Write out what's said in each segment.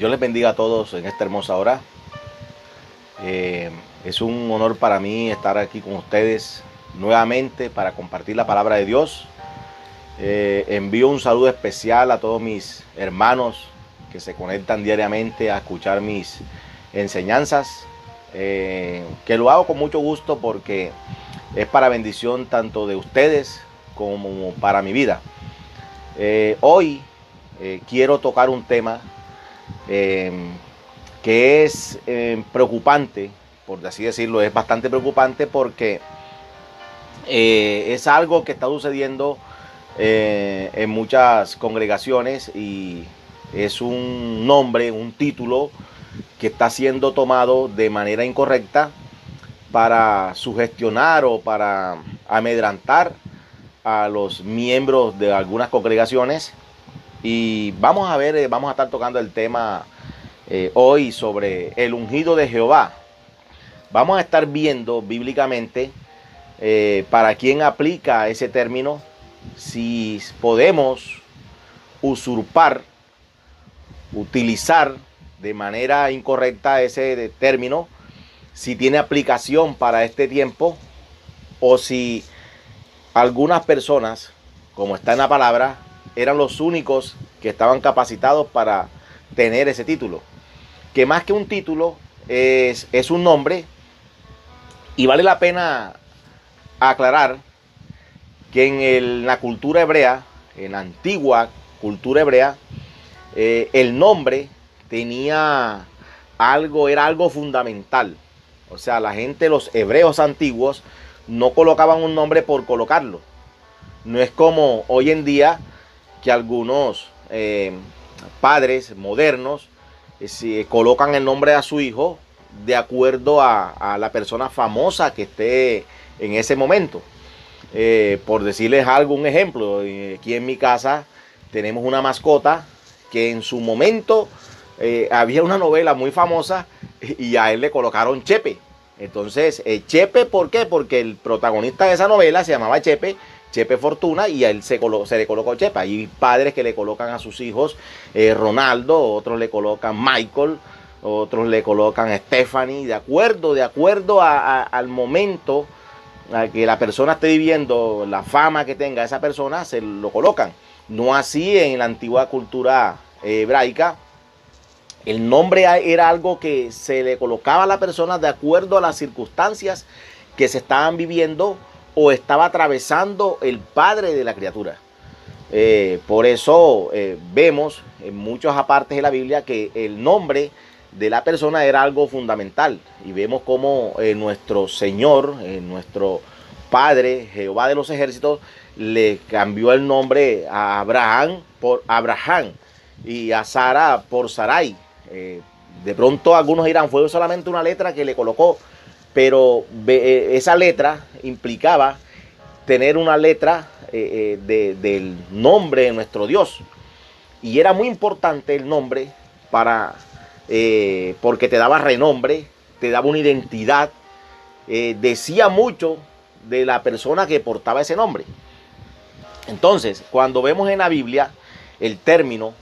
Dios les bendiga a todos en esta hermosa hora. Es un honor para mí estar aquí con ustedes nuevamente para compartir la palabra de Dios. Envío un saludo especial a todos mis hermanos que se conectan diariamente a escuchar mis enseñanzas, que lo hago con mucho gusto porque es para bendición tanto de ustedes como para mi vida. Hoy quiero tocar un tema que es preocupante, por así decirlo, es bastante preocupante porque es algo que está sucediendo en muchas congregaciones y es un nombre, un título que está siendo tomado de manera incorrecta para sugestionar o para amedrantar a los miembros de algunas congregaciones. Y vamos a ver, vamos a estar tocando el tema hoy sobre el ungido de Jehová. Vamos a estar viendo bíblicamente para quién aplica ese término, si podemos usurpar, utilizar de manera incorrecta ese término, si tiene aplicación para este tiempo o si algunas personas, como está en la palabra, eran los únicos que estaban capacitados para tener ese título. Que más que un título es un nombre, y vale la pena aclarar que en la cultura hebrea, en la antigua cultura hebrea, el nombre tenía algo, era algo fundamental. O sea, la gente, los hebreos antiguos, no colocaban un nombre por colocarlo. No es como hoy en día que algunos padres modernos colocan el nombre a su hijo de acuerdo a la persona famosa que esté en ese momento. Por decirles algo, un ejemplo, aquí en mi casa tenemos una mascota que en su momento había una novela muy famosa y a él le colocaron Chepe. Entonces, Chepe, ¿por qué? Porque el protagonista de esa novela se llamaba Chepe Fortuna, y a él se le colocó Chepe. Hay padres que le colocan a sus hijos Ronaldo, otros le colocan Michael, otros le colocan Stephanie, de acuerdo al momento a que la persona esté viviendo, la fama que tenga esa persona, se lo colocan. No así en la antigua cultura hebraica. El nombre era algo que se le colocaba a la persona de acuerdo a las circunstancias que se estaban viviendo o estaba atravesando el padre de la criatura. Por eso vemos en muchas partes de la Biblia que el nombre de la persona era algo fundamental. Y vemos cómo nuestro Señor, nuestro Padre, Jehová de los ejércitos, le cambió el nombre a Abraham por Abraham y a Sara por Sarai. De pronto algunos dirán, fue solamente una letra que le colocó, pero esa letra implicaba tener una letra del nombre de nuestro Dios. Y era muy importante el nombre porque te daba renombre, te daba una identidad, decía mucho de la persona que portaba ese nombre. Entonces, cuando vemos en la Biblia el término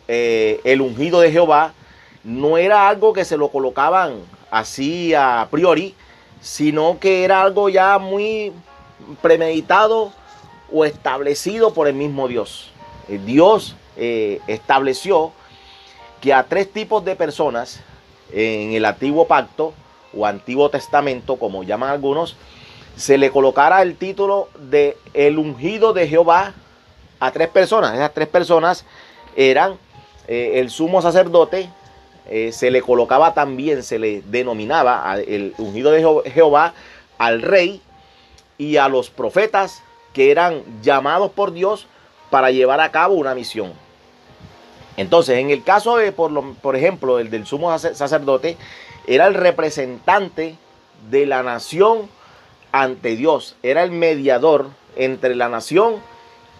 el ungido de Jehová, no era algo que se lo colocaban así a priori, sino que era algo ya muy premeditado o establecido por el mismo Dios. Dios estableció que a tres tipos de personas en el antiguo pacto o antiguo testamento, como llaman algunos, se le colocara el título de el ungido de Jehová a tres personas. Esas tres personas eran el sumo sacerdote, se le colocaba también, se le denominaba el ungido de Jehová al rey y a los profetas que eran llamados por Dios para llevar a cabo una misión. Entonces, en el caso de, por ejemplo, el del sumo sacerdote, era el representante de la nación ante Dios, era el mediador entre la nación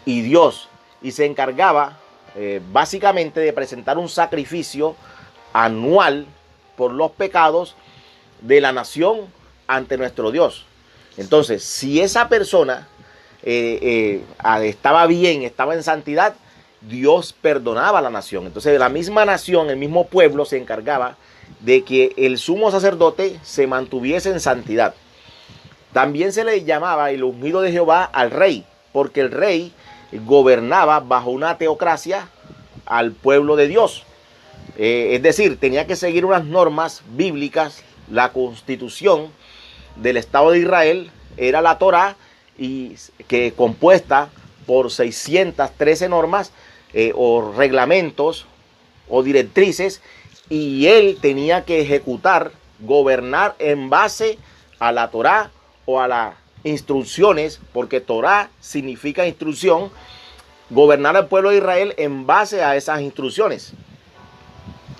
y Dios, y se encargaba básicamente de presentar un sacrificio anual por los pecados de la nación ante nuestro Dios. Entonces, si esa persona estaba bien, estaba en santidad, Dios perdonaba a la nación. Entonces la misma nación, el mismo pueblo se encargaba de que el sumo sacerdote se mantuviese en santidad. También se le llamaba el ungido de Jehová al rey, porque el rey gobernaba bajo una teocracia al pueblo de Dios. Es decir, tenía que seguir unas normas bíblicas. La constitución del Estado de Israel era la Torá, y que compuesta por 613 normas o reglamentos o directrices, y él tenía que ejecutar, gobernar en base a la Torá o a las instrucciones, porque Torá significa instrucción, gobernar al pueblo de Israel en base a esas instrucciones.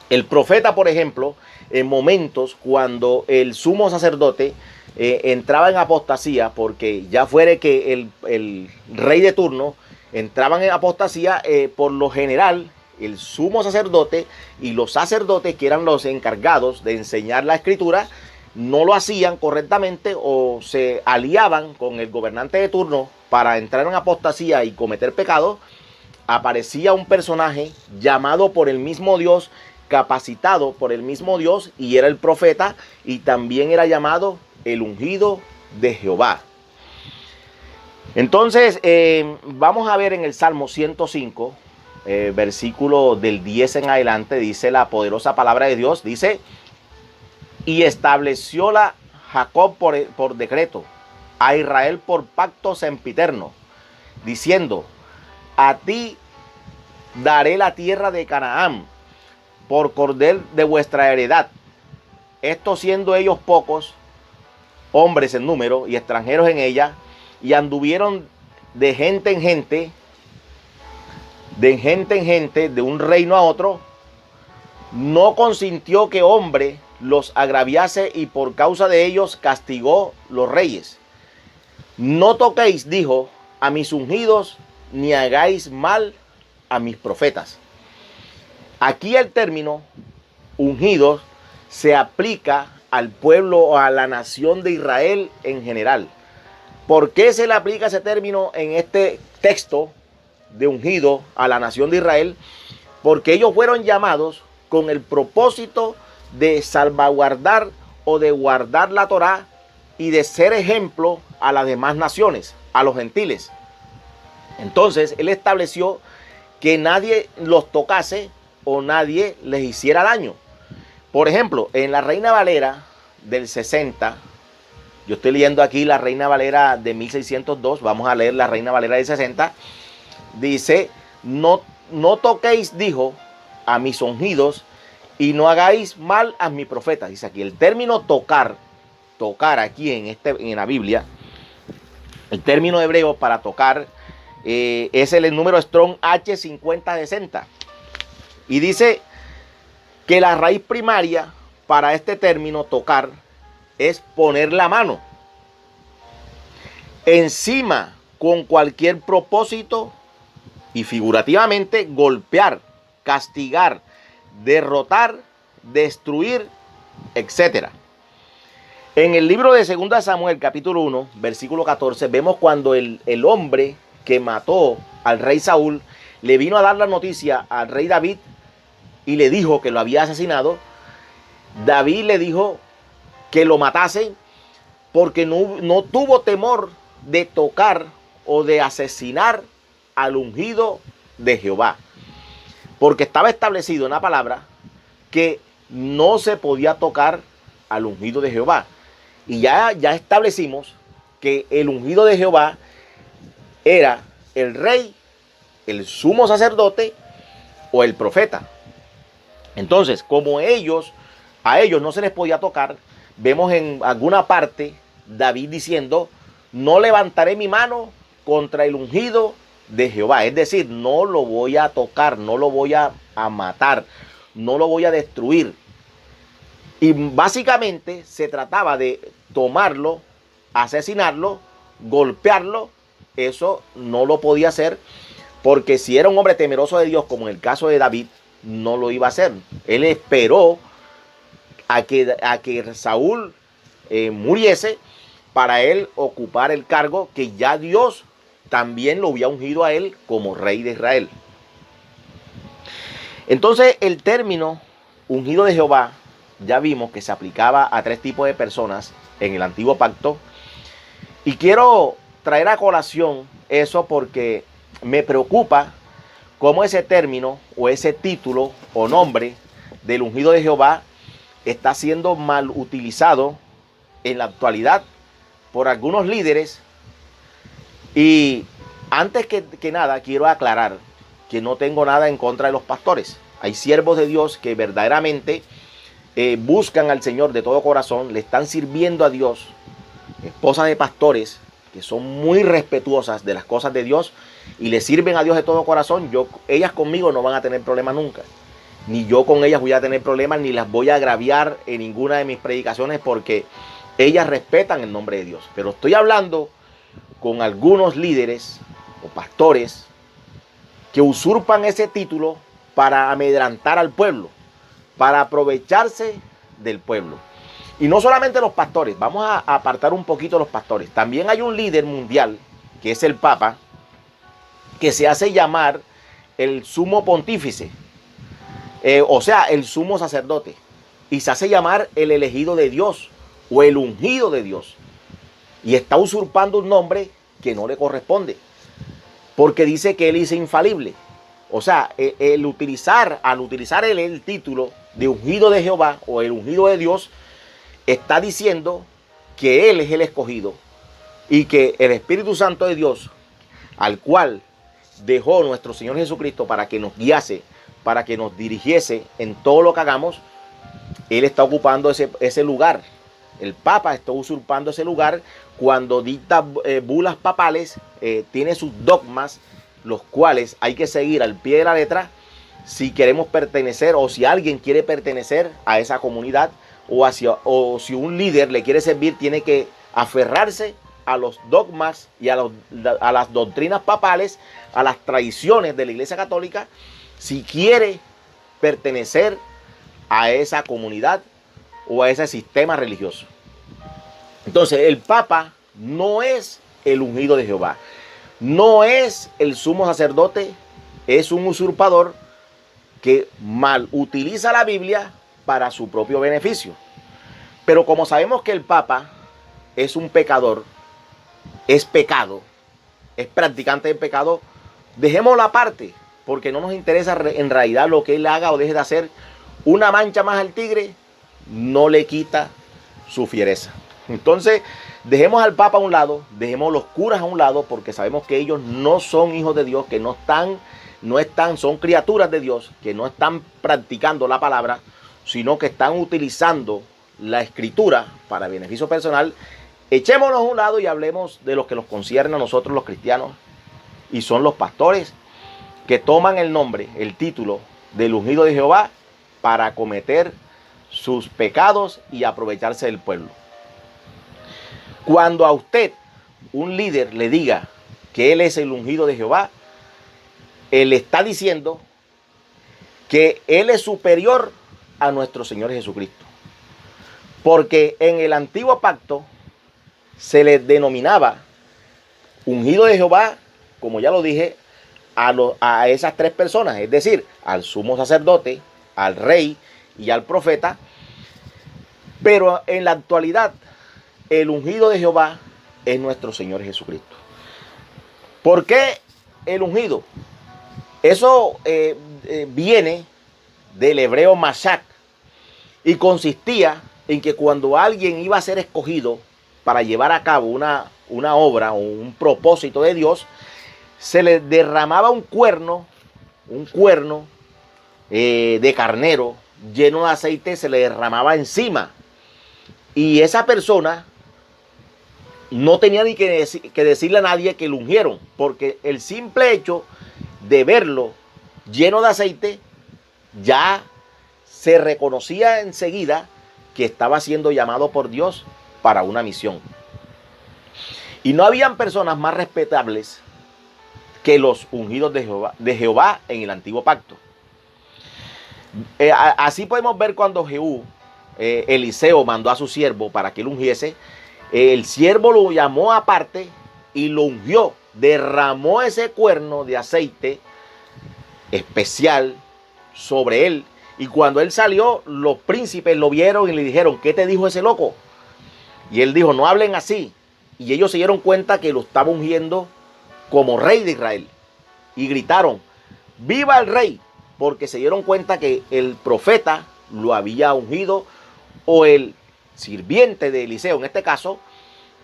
El profeta, por ejemplo, en momentos cuando el sumo sacerdote entraba en apostasía, porque ya fuera que el rey de turno entraban en apostasía, por lo general el sumo sacerdote y los sacerdotes, que eran los encargados de enseñar la escritura, no lo hacían correctamente o se aliaban con el gobernante de turno para entrar en apostasía y cometer pecado. Aparecía un personaje llamado por el mismo Dios, capacitado por el mismo Dios, y era el profeta, y también era llamado el ungido de Jehová. Entonces vamos a ver en el Salmo 105, versículo del 10 en adelante, dice la poderosa palabra de Dios, dice: y establecióla Jacob por decreto, a Israel por pacto sempiterno, diciendo: a ti daré la tierra de Canaán por cordel de vuestra heredad. Esto siendo ellos pocos hombres en número y extranjeros en ella, y anduvieron de gente en gente, de un reino a otro, no consintió que hombre los agraviase, y por causa de ellos castigó los reyes. No toquéis, dijo, a mis ungidos, ni hagáis mal a mis profetas. Aquí el término ungidos se aplica al pueblo o a la nación de Israel en general. ¿Por qué se le aplica ese término en este texto de ungido a la nación de Israel? Porque ellos fueron llamados con el propósito de salvaguardar o de guardar la Torá y de ser ejemplo a las demás naciones, a los gentiles. Entonces él estableció que nadie los tocase o nadie les hiciera daño. Por ejemplo, en la Reina Valera del 60, yo estoy leyendo aquí la Reina Valera de 1602, vamos a leer la Reina Valera del 60, dice: no toquéis, dijo, a mis ungidos, y no hagáis mal a mis profetas. Dice aquí el término tocar aquí en la Biblia, el término hebreo para tocar es el número Strong H5060. Y dice que la raíz primaria para este término tocar es poner la mano encima con cualquier propósito, y figurativamente golpear, castigar, derrotar, destruir, etc. En el libro de 2 Samuel, capítulo 1, versículo 14, vemos cuando el hombre que mató al rey Saúl le vino a dar la noticia al rey David y le dijo que lo había asesinado. David le dijo que lo matasen porque no tuvo temor de tocar o de asesinar al ungido de Jehová, porque estaba establecido en la palabra que no se podía tocar al ungido de Jehová. Y ya establecimos que el ungido de Jehová era el rey, el sumo sacerdote o el profeta. Entonces, como a ellos no se les podía tocar, vemos en alguna parte David diciendo: no levantaré mi mano contra el ungido de Jehová. Es decir, no lo voy a tocar, no lo voy a matar, no lo voy a destruir. Y básicamente se trataba de tomarlo, asesinarlo, golpearlo. Eso no lo podía hacer, porque si era un hombre temeroso de Dios, como en el caso de David, no lo iba a hacer. Él esperó a que Saúl muriese para él ocupar el cargo que ya Dios también lo había ungido a él como rey de Israel. Entonces el término ungido de Jehová, ya vimos que se aplicaba a 3 tipos de personas en el antiguo pacto. Y quiero traer a colación eso porque me preocupa cómo ese término o ese título o nombre del ungido de Jehová está siendo mal utilizado en la actualidad por algunos líderes. Y antes que nada quiero aclarar que no tengo nada en contra de los pastores. Hay siervos de Dios que verdaderamente buscan al Señor de todo corazón, le están sirviendo a Dios. Esposas de pastores que son muy respetuosas de las cosas de Dios y le sirven a Dios de todo corazón. Ellas conmigo no van a tener problemas nunca, ni yo con ellas voy a tener problemas, ni las voy a agraviar en ninguna de mis predicaciones, porque ellas respetan el nombre de Dios. Pero estoy hablando con algunos líderes o pastores que usurpan ese título para amedrantar al pueblo, para aprovecharse del pueblo. Y no solamente los pastores, vamos a apartar un poquito los pastores. También hay un líder mundial, que es el Papa, que se hace llamar el sumo pontífice, o sea, el sumo sacerdote. Y se hace llamar el elegido de Dios o el ungido de Dios. Y está usurpando un nombre que no le corresponde, porque dice que él es infalible. O sea, al utilizar el título de ungido de Jehová o el ungido de Dios, está diciendo que él es el escogido y que el Espíritu Santo de Dios, al cual dejó nuestro Señor Jesucristo para que nos guiase, para que nos dirigiese en todo lo que hagamos, él está ocupando ese lugar. El Papa está usurpando ese lugar cuando dicta bulas papales, tiene sus dogmas, los cuales hay que seguir al pie de la letra si queremos pertenecer, o si alguien quiere pertenecer a esa comunidad, o si un líder le quiere servir, tiene que aferrarse a los dogmas y a las doctrinas papales, a las tradiciones de la Iglesia Católica, si quiere pertenecer a esa comunidad o a ese sistema religioso. Entonces el Papa no es el ungido de Jehová, no es el sumo sacerdote, es un usurpador que mal utiliza la Biblia para su propio beneficio. Pero como sabemos que el Papa es un pecador, es pecado, es practicante de pecado, dejémoslo aparte, porque no nos interesa en realidad lo que él haga o deje de hacer. Una mancha más al tigre no le quita su fiereza. Entonces, dejemos al Papa a un lado, dejemos los curas a un lado, porque sabemos que ellos no son hijos de Dios, que no están, son criaturas de Dios, que no están practicando la palabra, sino que están utilizando la escritura para beneficio personal. Echémonos a un lado y hablemos de lo que nos concierne a nosotros los cristianos, y son los pastores que toman el nombre, el título del ungido de Jehová para cometer sus pecados y aprovecharse del pueblo. Cuando a usted un líder le diga que él es el ungido de Jehová, él está diciendo que él es superior a nuestro Señor Jesucristo. Porque en el antiguo pacto se le denominaba ungido de Jehová, como ya lo dije, a esas 3 personas, es decir, al sumo sacerdote, al rey y al profeta. Pero en la actualidad, el ungido de Jehová es nuestro Señor Jesucristo. ¿Por qué el ungido? Eso viene del hebreo mashak y consistía en que cuando alguien iba a ser escogido para llevar a cabo una obra o un propósito de Dios, se le derramaba un cuerno de carnero lleno de aceite, se le derramaba encima, y esa persona no tenía ni que decirle a nadie que lo ungieron, porque el simple hecho de verlo lleno de aceite ya se reconocía enseguida que estaba siendo llamado por Dios para una misión. Y no habían personas más respetables que los ungidos de Jehová en el antiguo pacto. Así podemos ver cuando Jehú, Eliseo mandó a su siervo para que lo ungiese. El siervo lo llamó aparte y lo ungió, derramó ese cuerno de aceite especial sobre él. Y cuando él salió, los príncipes lo vieron y le dijeron, ¿qué te dijo ese loco? Y él dijo, no hablen así. Y ellos se dieron cuenta que lo estaba ungiendo como rey de Israel. Y gritaron, ¡viva el rey! Porque se dieron cuenta que el profeta lo había ungido, o el sirviente de Eliseo, en este caso,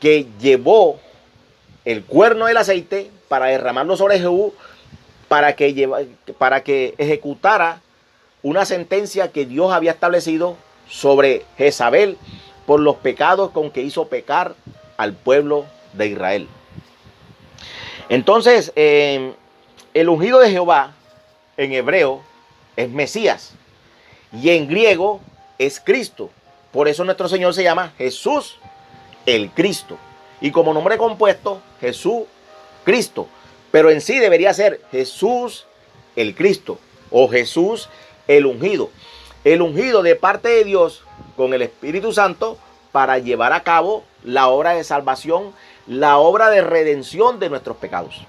que llevó el cuerno del aceite para derramarlo sobre Jehú, para que ejecutara una sentencia que Dios había establecido sobre Jezabel por los pecados con que hizo pecar al pueblo de Israel. Entonces, el ungido de Jehová en hebreo es Mesías y en griego es Cristo. Por eso nuestro Señor se llama Jesús el Cristo. Y como nombre compuesto, Jesús Cristo. Pero en sí debería ser Jesús el Cristo o Jesús el ungido. El ungido de parte de Dios con el Espíritu Santo para llevar a cabo la obra de salvación, la obra de redención de nuestros pecados.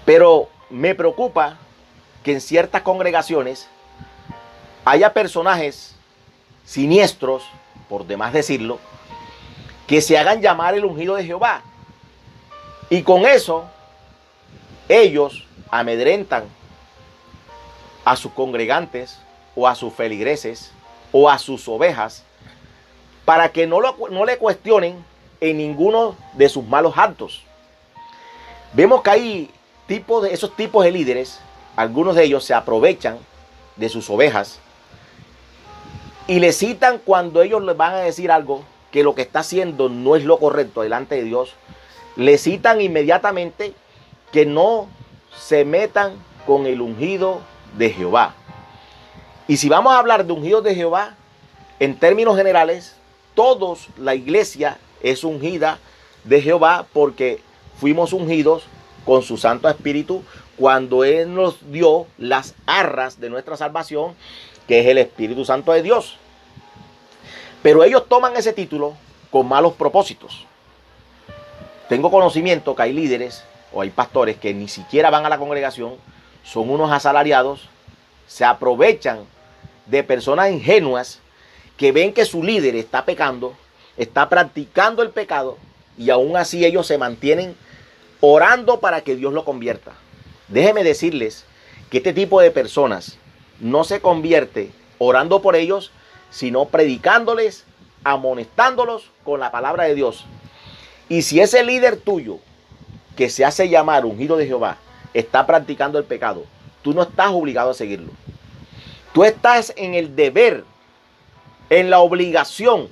Pero me preocupa que en ciertas congregaciones haya personajes siniestros, por demás decirlo, que se hagan llamar el ungido de Jehová. Y con eso, ellos amedrentan a sus congregantes o a sus feligreses o a sus ovejas para que no le cuestionen en ninguno de sus malos actos. Vemos que hay esos tipos de líderes, algunos de ellos se aprovechan de sus ovejas y le citan cuando ellos les van a decir algo que lo que está haciendo no es lo correcto delante de Dios. Le citan inmediatamente que no se metan con el ungido de Jehová. Y si vamos a hablar de ungidos de Jehová, en términos generales, todos la iglesia es ungida de Jehová porque fuimos ungidos con su Santo Espíritu cuando Él nos dio las arras de nuestra salvación, que es el Espíritu Santo de Dios. Pero ellos toman ese título con malos propósitos. Tengo conocimiento que hay líderes o hay pastores que ni siquiera van a la congregación, son unos asalariados, se aprovechan de personas ingenuas que ven que su líder está pecando, está practicando el pecado y aún así ellos se mantienen orando para que Dios lo convierta. Déjenme decirles que este tipo de personas no se convierte orando por ellos, sino predicándoles, amonestándolos con la palabra de Dios. Y si ese líder tuyo, que se hace llamar ungido de Jehová, está practicando el pecado, tú no estás obligado a seguirlo. Tú estás en el deber, en la obligación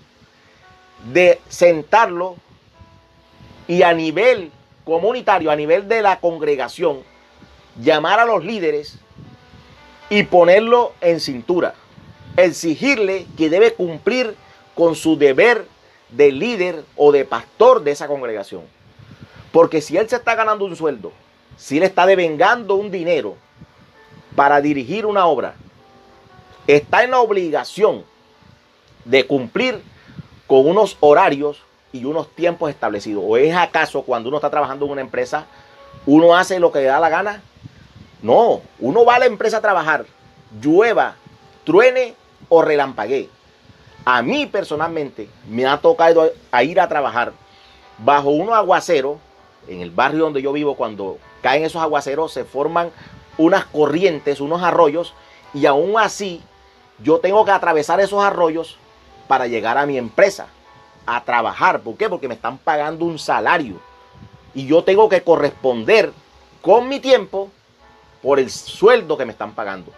de sentarlo y a nivel comunitario, a nivel de la congregación, llamar a los líderes y ponerlo en cintura. Exigirle que debe cumplir con su deber de líder o de pastor de esa congregación. Porque si él se está ganando un sueldo, si él está devengando un dinero para dirigir una obra, está en la obligación de cumplir con unos horarios y unos tiempos establecidos. ¿O es acaso cuando uno está trabajando en una empresa, uno hace lo que le da la gana? No, uno va a la empresa a trabajar, llueva, truene o relampaguee. A mí personalmente me ha tocado ir a trabajar bajo unos aguaceros. En el barrio donde yo vivo, cuando caen esos aguaceros, se forman unas corrientes, unos arroyos, y aún así yo tengo que atravesar esos arroyos para llegar a mi empresa a trabajar. ¿Por qué? Porque me están pagando un salario y yo tengo que corresponder con mi tiempo por el sueldo que me están pagando.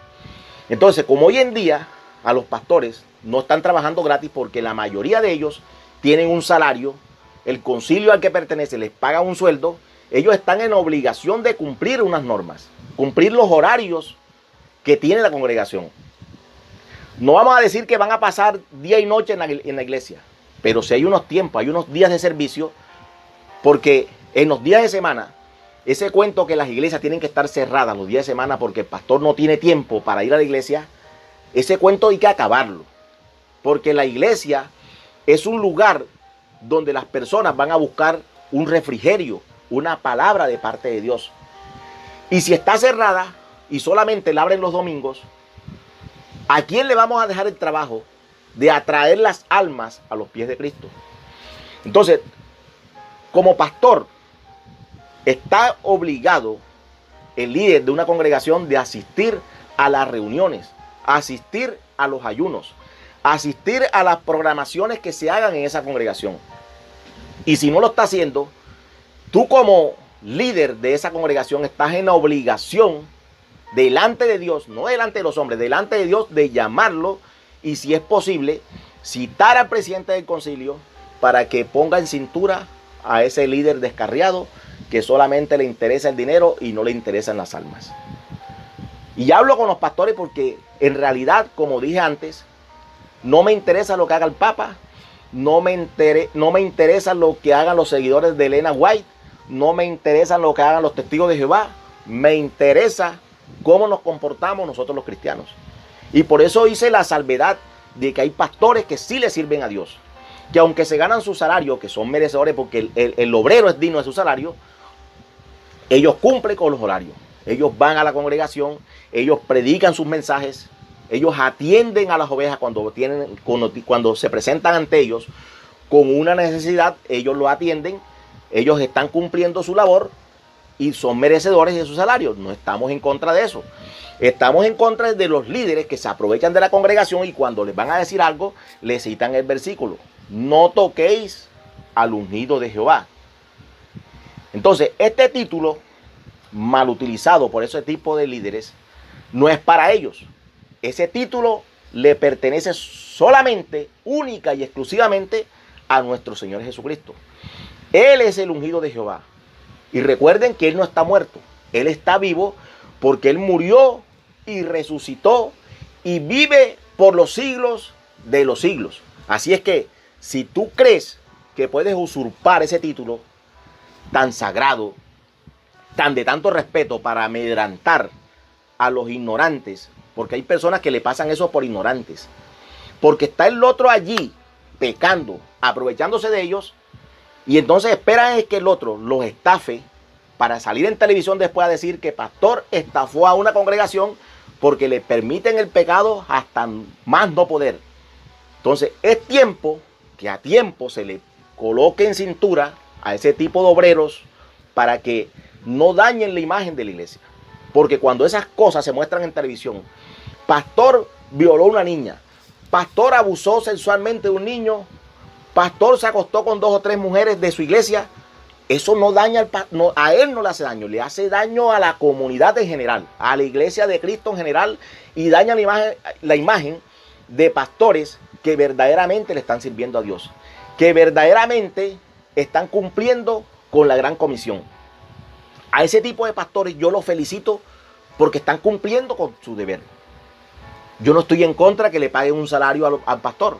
Entonces, como hoy en día a los pastores no están trabajando gratis porque la mayoría de ellos tienen un salario, el concilio al que pertenece les paga un sueldo, ellos están en obligación de cumplir unas normas, cumplir los horarios que tiene la congregación. No vamos a decir que van a pasar día y noche en la iglesia, pero si hay unos tiempos, hay unos días de servicio, porque en los días de semana, ese cuento que las iglesias tienen que estar cerradas los días de semana porque el pastor no tiene tiempo para ir a la iglesia, ese cuento hay que acabarlo, porque la iglesia es un lugar donde las personas van a buscar un refrigerio, una palabra de parte de Dios. Y si está cerrada, y solamente la abren los domingos, ¿a quién le vamos a dejar el trabajo de atraer las almas a los pies de Cristo? Entonces, como pastor, está obligado el líder de una congregación de asistir a las reuniones, asistir a los ayunos, asistir a las programaciones que se hagan en esa congregación. Y si no lo está haciendo, tú como líder de esa congregación estás en la obligación delante de Dios, no delante de los hombres, delante de Dios, de llamarlo y, si es posible, citar al presidente del concilio para que ponga en cintura a ese líder descarriado que solamente le interesa el dinero y no le interesan las almas. Y hablo con los pastores porque en realidad, como dije antes, no me interesa lo que haga el Papa, no me interesa lo que hagan los seguidores de Elena White, no me interesa lo que hagan los testigos de Jehová, me interesa cómo nos comportamos nosotros los cristianos. Y por eso hice la salvedad de que hay pastores que sí le sirven a Dios, que aunque se ganan su salario, que son merecedores porque el obrero es digno de su salario, ellos cumplen con los horarios. Ellos van a la congregación, ellos predican sus mensajes, ellos atienden a las ovejas cuando se presentan ante ellos con una necesidad, ellos lo atienden, ellos están cumpliendo su labor y son merecedores de su salario. No estamos en contra de eso. Estamos en contra de los líderes que se aprovechan de la congregación y cuando les van a decir algo, les citan el versículo: no toquéis al ungido de Jehová. Entonces, este título, mal utilizado por ese tipo de líderes, no es para ellos. Ese título le pertenece solamente, única y exclusivamente a nuestro Señor Jesucristo. Él es el ungido de Jehová. Y recuerden que Él no está muerto. Él está vivo porque Él murió y resucitó y vive por los siglos de los siglos. Así es que si tú crees que puedes usurpar ese título tan sagrado, tan de tanto respeto, para amedrentar a los ignorantes, porque hay personas que le pasan eso por ignorantes, porque está el otro allí pecando, aprovechándose de ellos, y entonces esperan es que el otro los estafe para salir en televisión después a decir que pastor estafó a una congregación porque le permiten el pecado hasta más no poder. Entonces es tiempo que a tiempo se le coloque en cintura a ese tipo de obreros para que no dañen la imagen de la iglesia. Porque cuando esas cosas se muestran en televisión, pastor violó a una niña, pastor abusó sexualmente de un niño, pastor se acostó con 2 o 3 mujeres de su iglesia, eso no daña a él, no le hace daño, le hace daño a la comunidad en general, a la iglesia de Cristo en general, y daña la imagen de pastores que verdaderamente le están sirviendo a Dios, que verdaderamente están cumpliendo con la gran comisión. A ese tipo de pastores yo los felicito porque están cumpliendo con su deber. Yo no estoy en contra que le paguen un salario al pastor.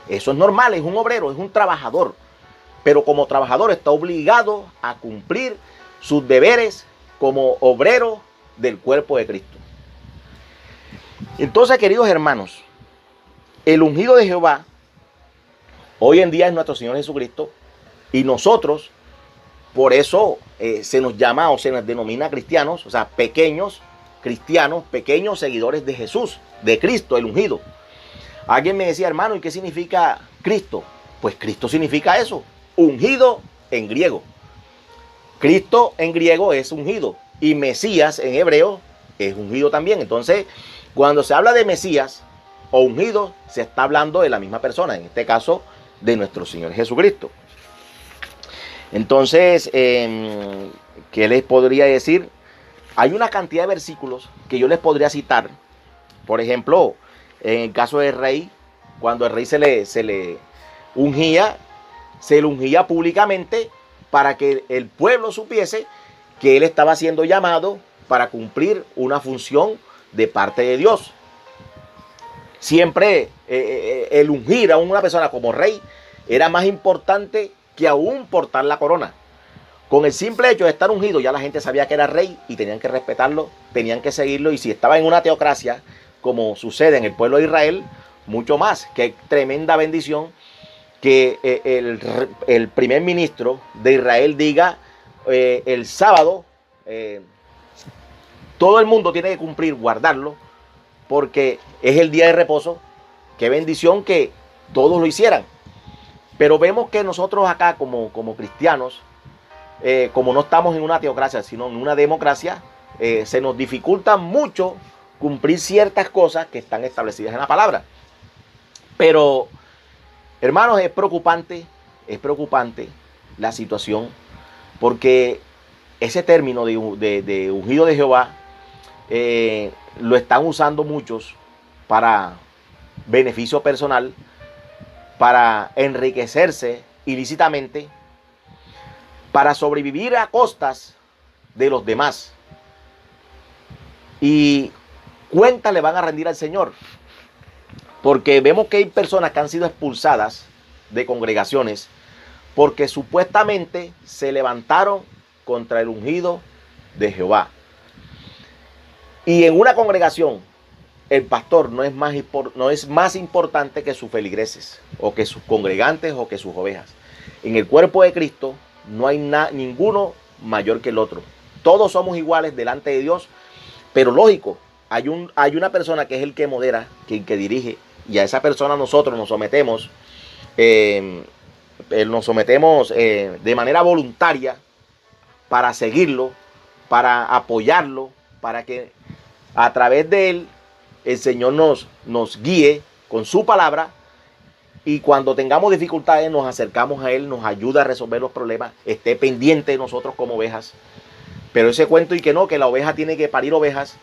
Eso es normal, es un obrero, es un trabajador. Pero como trabajador está obligado a cumplir sus deberes como obrero del cuerpo de Cristo. Entonces, queridos hermanos, el ungido de Jehová hoy en día es nuestro Señor Jesucristo, y nosotros, por eso se nos llama o se nos denomina cristianos, o sea, pequeños cristianos, pequeños seguidores de Jesús, de Cristo, el ungido. Alguien me decía, hermano, ¿y qué significa Cristo? Pues Cristo significa eso, ungido en griego. Cristo en griego es ungido y Mesías en hebreo es ungido también. Entonces, cuando se habla de Mesías o ungido, se está hablando de la misma persona, en este caso de nuestro Señor Jesucristo. Entonces, ¿qué les podría decir? Hay una cantidad de versículos que yo les podría citar. Por ejemplo, en el caso del rey, cuando el rey se le ungía, se le ungía públicamente para que el pueblo supiese que él estaba siendo llamado para cumplir una función de parte de Dios. Siempre el ungir a una persona como rey era más importante que aún portar la corona. Con el simple hecho de estar ungido, ya la gente sabía que era rey y tenían que respetarlo, tenían que seguirlo. Y si estaba en una teocracia, como sucede en el pueblo de Israel, mucho más. Qué tremenda bendición que el primer ministro de Israel diga el sábado, todo el mundo tiene que cumplir, guardarlo, porque es el día de reposo. Qué bendición que todos lo hicieran. Pero vemos que nosotros acá como cristianos, como no estamos en una teocracia, sino en una democracia, se nos dificulta mucho cumplir ciertas cosas que están establecidas en la palabra. Pero, hermanos, es preocupante la situación, porque ese término de ungido de Jehová lo están usando muchos para beneficio personal, para enriquecerse ilícitamente, para sobrevivir a costas de los demás. Y cuentas le van a rendir al Señor, porque vemos que hay personas que han sido expulsadas de congregaciones porque supuestamente se levantaron contra el ungido de Jehová. Y en una congregación el pastor no es más importante que sus feligreses, o que sus congregantes, o que sus ovejas. En el cuerpo de Cristo no hay ninguno mayor que el otro. Todos somos iguales delante de Dios, pero lógico, hay una persona que es el que modera, que dirige, y a esa persona nosotros nos sometemos de manera voluntaria para seguirlo, para apoyarlo, para que a través de él el Señor nos guíe con su palabra, y cuando tengamos dificultades nos acercamos a él, nos ayuda a resolver los problemas, esté pendiente de nosotros como ovejas. Pero ese cuento y que no, que la oveja tiene que parir ovejas,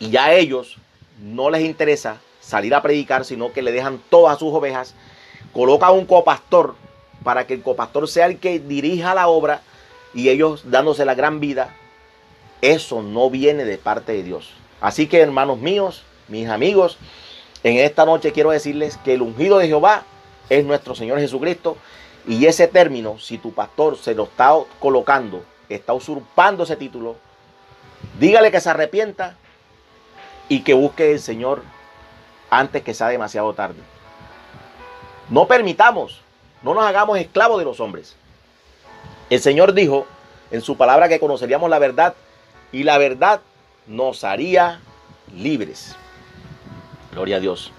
y ya a ellos no les interesa salir a predicar, sino que le dejan todas sus ovejas, colocan un copastor para que el copastor sea el que dirija la obra, y ellos dándose la gran vida. Eso no viene de parte de Dios. Así que, hermanos míos, mis amigos, en esta noche quiero decirles que el ungido de Jehová es nuestro Señor Jesucristo. Y ese término, si tu pastor se lo está colocando, está usurpando ese título, dígale que se arrepienta y que busque el Señor antes que sea demasiado tarde. No permitamos, no nos hagamos esclavos de los hombres. El Señor dijo en su palabra que conoceríamos la verdad, y la verdad nos haría libres. Gloria a Dios.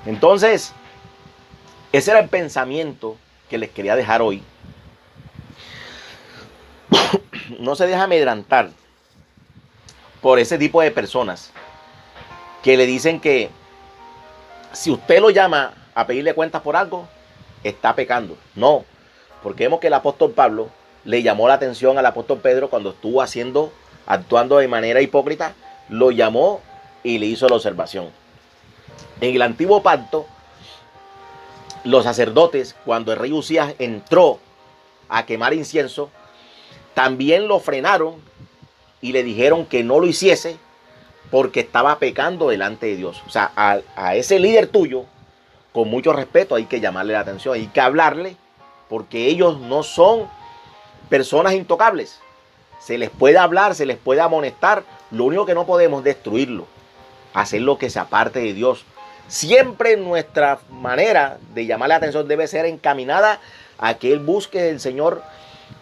Entonces, ese era el pensamiento que les quería dejar hoy. No se deja amedrantar por ese tipo de personas que le dicen que si usted lo llama a pedirle cuentas por algo, está pecando. No, porque vemos que el apóstol Pablo le llamó la atención al apóstol Pedro cuando estuvo actuando de manera hipócrita, lo llamó y le hizo la observación. En el antiguo pacto, los sacerdotes, cuando el rey Usías entró a quemar incienso, también lo frenaron y le dijeron que no lo hiciese porque estaba pecando delante de Dios. O sea, a ese líder tuyo, con mucho respeto, hay que llamarle la atención, hay que hablarle, porque ellos no son personas intocables. Se les puede hablar, se les puede amonestar. Lo único que no podemos es destruirlo, hacer lo que se aparte de Dios. Siempre nuestra manera de llamar la atención debe ser encaminada a que Él busque el Señor,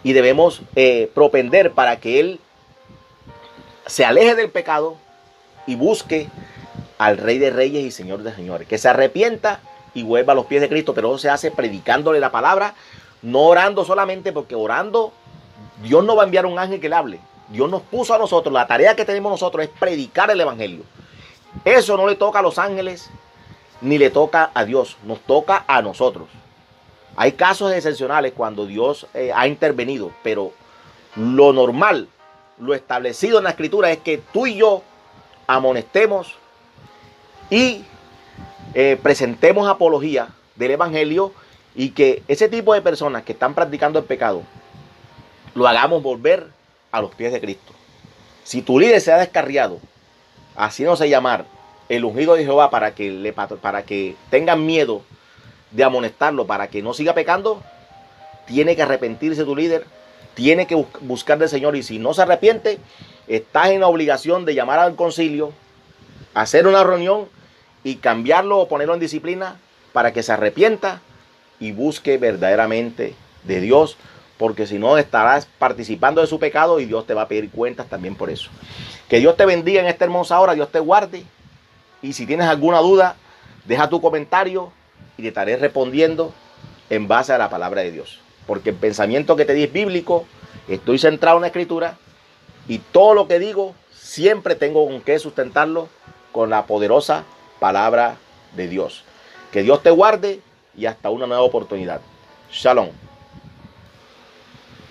y debemos propender para que Él se aleje del pecado y busque al Rey de Reyes y Señor de Señores. Que se arrepienta y vuelva a los pies de Cristo, pero eso se hace predicándole la palabra, no orando solamente, porque orando Dios no va a enviar un ángel que le hable. Dios nos puso a nosotros, la tarea que tenemos nosotros es predicar el evangelio. Eso no le toca a los ángeles ni le toca a Dios, nos toca a nosotros. Hay casos excepcionales cuando Dios ha intervenido, pero lo normal, lo establecido en la Escritura es que tú y yo amonestemos y presentemos apología del evangelio, y que ese tipo de personas que están practicando el pecado lo hagamos volver a los pies de Cristo. Si tu líder se ha descarriado, haciéndose llamar el ungido de Jehová, para que tengan miedo de amonestarlo, para que no siga pecando, tiene que arrepentirse tu líder, tiene que buscar del Señor, y si no se arrepiente, estás en la obligación de llamar al concilio, hacer una reunión y cambiarlo o ponerlo en disciplina para que se arrepienta y busque verdaderamente de Dios, porque si no estarás participando de su pecado y Dios te va a pedir cuentas también por eso. Que Dios te bendiga en esta hermosa hora, Dios te guarde. Y si tienes alguna duda, deja tu comentario y te estaré respondiendo en base a la palabra de Dios. Porque el pensamiento que te di es bíblico, estoy centrado en la Escritura y todo lo que digo siempre tengo con qué sustentarlo con la poderosa palabra de Dios. Que Dios te guarde y hasta una nueva oportunidad. Shalom.